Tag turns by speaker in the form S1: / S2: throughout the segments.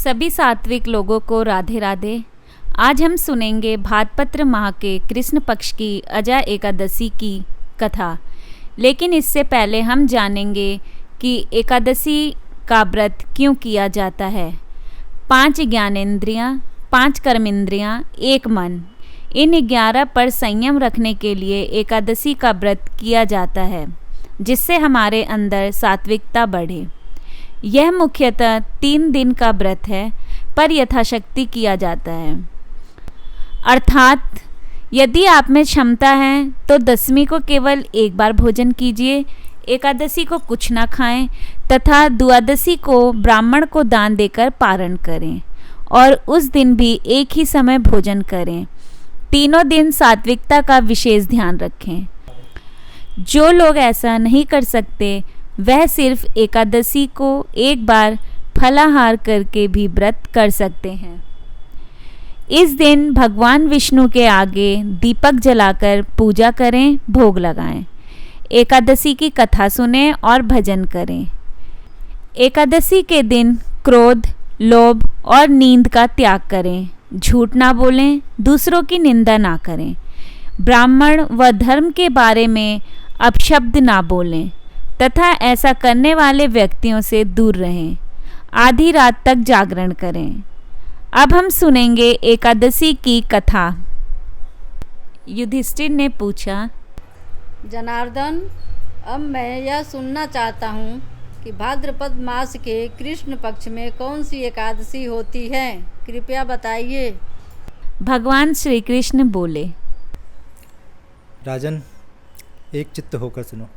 S1: सभी सात्विक लोगों को राधे राधे। आज हम सुनेंगे भाद्रपद माह के कृष्ण पक्ष की अजय एकादशी की कथा। लेकिन इससे पहले हम जानेंगे कि एकादशी का व्रत क्यों किया जाता है। 5 ज्ञानेंद्रियाँ, 5 कर्मेंद्रियाँ, 1 मन, इन 11 पर संयम रखने के लिए एकादशी का व्रत किया जाता है, जिससे हमारे अंदर सात्विकता बढ़े। यह मुख्यतः 3 दिन का व्रत है, पर यथाशक्ति किया जाता है। अर्थात यदि आप में क्षमता है तो 10वीं को केवल एक बार भोजन कीजिए, एकादशी को कुछ ना खाएं तथा द्वादशी को ब्राह्मण को दान देकर पारण करें और उस दिन भी एक ही समय भोजन करें। तीनों दिन सात्विकता का विशेष ध्यान रखें। जो लोग ऐसा नहीं कर सकते वह सिर्फ एकादशी को एक बार फलाहार करके भी व्रत कर सकते हैं। इस दिन भगवान विष्णु के आगे दीपक जलाकर पूजा करें, भोग लगाएं, एकादशी की कथा सुनें और भजन करें। एकादशी के दिन क्रोध, लोभ और नींद का त्याग करें, झूठ ना बोलें, दूसरों की निंदा ना करें, ब्राह्मण व धर्म के बारे में अपशब्द ना बोलें तथा ऐसा करने वाले व्यक्तियों से दूर रहें। आधी रात तक जागरण करें। अब हम सुनेंगे एकादशी की कथा। युधिष्ठिर ने पूछा,
S2: जनार्दन, अब मैं यह सुनना चाहता हूँ कि भाद्रपद मास के कृष्ण पक्ष में कौन सी एकादशी होती है, कृपया बताइए।
S1: भगवान श्री कृष्ण बोले,
S3: राजन, एक चित्त होकर सुनो।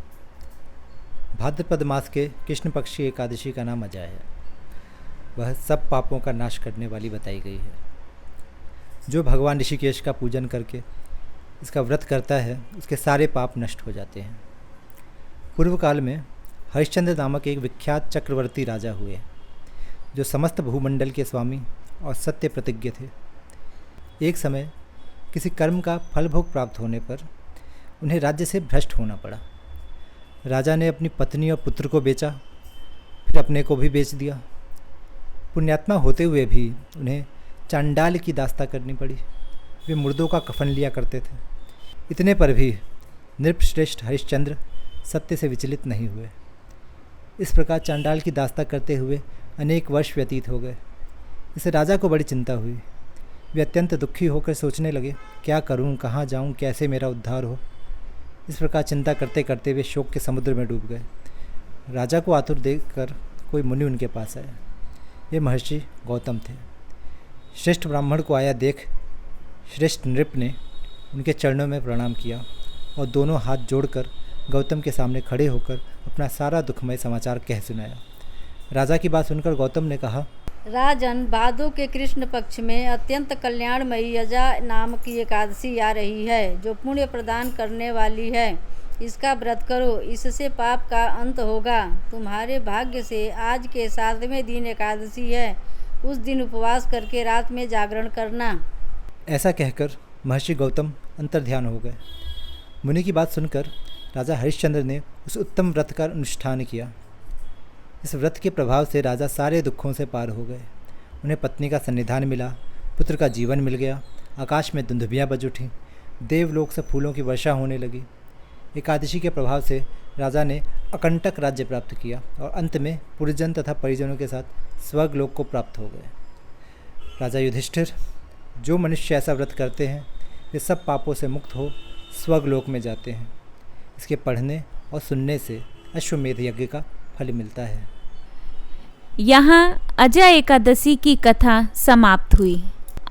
S3: भाद्रपद मास के कृष्ण पक्ष की एकादशी का नाम अजय है। वह सब पापों का नाश करने वाली बताई गई है। जो भगवान ऋषिकेश का पूजन करके इसका व्रत करता है, उसके सारे पाप नष्ट हो जाते हैं। पूर्व काल में हरिश्चंद्र नामक एक विख्यात चक्रवर्ती राजा हुए, जो समस्त भूमंडल के स्वामी और सत्य प्रतिज्ञ थे। एक समय किसी कर्म का फल भोग प्राप्त होने पर उन्हें राज्य से भ्रष्ट होना पड़ा। राजा ने अपनी पत्नी और पुत्र को बेचा, फिर अपने को भी बेच दिया। पुण्यात्मा होते हुए भी उन्हें चांडाल की दास्ता करनी पड़ी। वे मुर्दों का कफन लिया करते थे। इतने पर भी नृपश्रेष्ठ हरिश्चंद्र सत्य से विचलित नहीं हुए। इस प्रकार चांडाल की दास्ता करते हुए अनेक वर्ष व्यतीत हो गए। इससे राजा को बड़ी चिंता हुई। वे अत्यंत दुखी होकर सोचने लगे, क्या करूं, कहाँ जाऊं, कैसे मेरा उद्धार हो। इस प्रकार चिंता करते करते वे शोक के समुद्र में डूब गए। राजा को आतुर देखकर कोई मुनि उनके पास आया। ये महर्षि गौतम थे। श्रेष्ठ ब्राह्मण को आया देख श्रेष्ठ नृप ने उनके चरणों में प्रणाम किया और दोनों हाथ जोड़कर गौतम के सामने खड़े होकर अपना सारा दुखमय समाचार कह सुनाया। राजा की बात सुनकर गौतम ने कहा,
S2: राजन, भादो के कृष्ण पक्ष में अत्यंत कल्याणमयी अजय नाम की एकादशी आ रही है, जो पुण्य प्रदान करने वाली है। इसका व्रत करो, इससे पाप का अंत होगा। तुम्हारे भाग्य से आज के 7वें दिन एकादशी है। उस दिन उपवास करके रात में जागरण करना।
S3: ऐसा कहकर महर्षि गौतम अंतर्ध्यान हो गए। मुनि की बात सुनकर राजा हरिश्चंद्र ने उस उत्तम व्रत का अनुष्ठान किया। इस व्रत के प्रभाव से राजा सारे दुखों से पार हो गए। उन्हें पत्नी का सन्निधान मिला, पुत्र का जीवन मिल गया, आकाश में दुंदुभियाँ बज उठीं, देवलोक से फूलों की वर्षा होने लगी। एकादशी के प्रभाव से राजा ने अकंटक राज्य प्राप्त किया और अंत में पुरजन तथा परिजनों के साथ स्वर्गलोक को प्राप्त हो गए। राजा युधिष्ठिर, जो मनुष्य ऐसा व्रत करते हैं वे सब पापों से मुक्त हो स्वर्गलोक में जाते हैं। इसके पढ़ने और सुनने से अश्वमेध यज्ञ का फल मिलता है।
S1: यहाँ अजय एकादशी की कथा समाप्त हुई।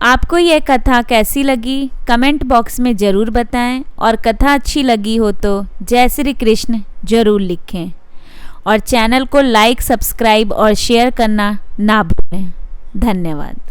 S1: आपको यह कथा कैसी लगी कमेंट बॉक्स में ज़रूर बताएं और कथा अच्छी लगी हो तो जय श्री कृष्ण ज़रूर लिखें और चैनल को लाइक, सब्सक्राइब और शेयर करना ना भूलें। धन्यवाद।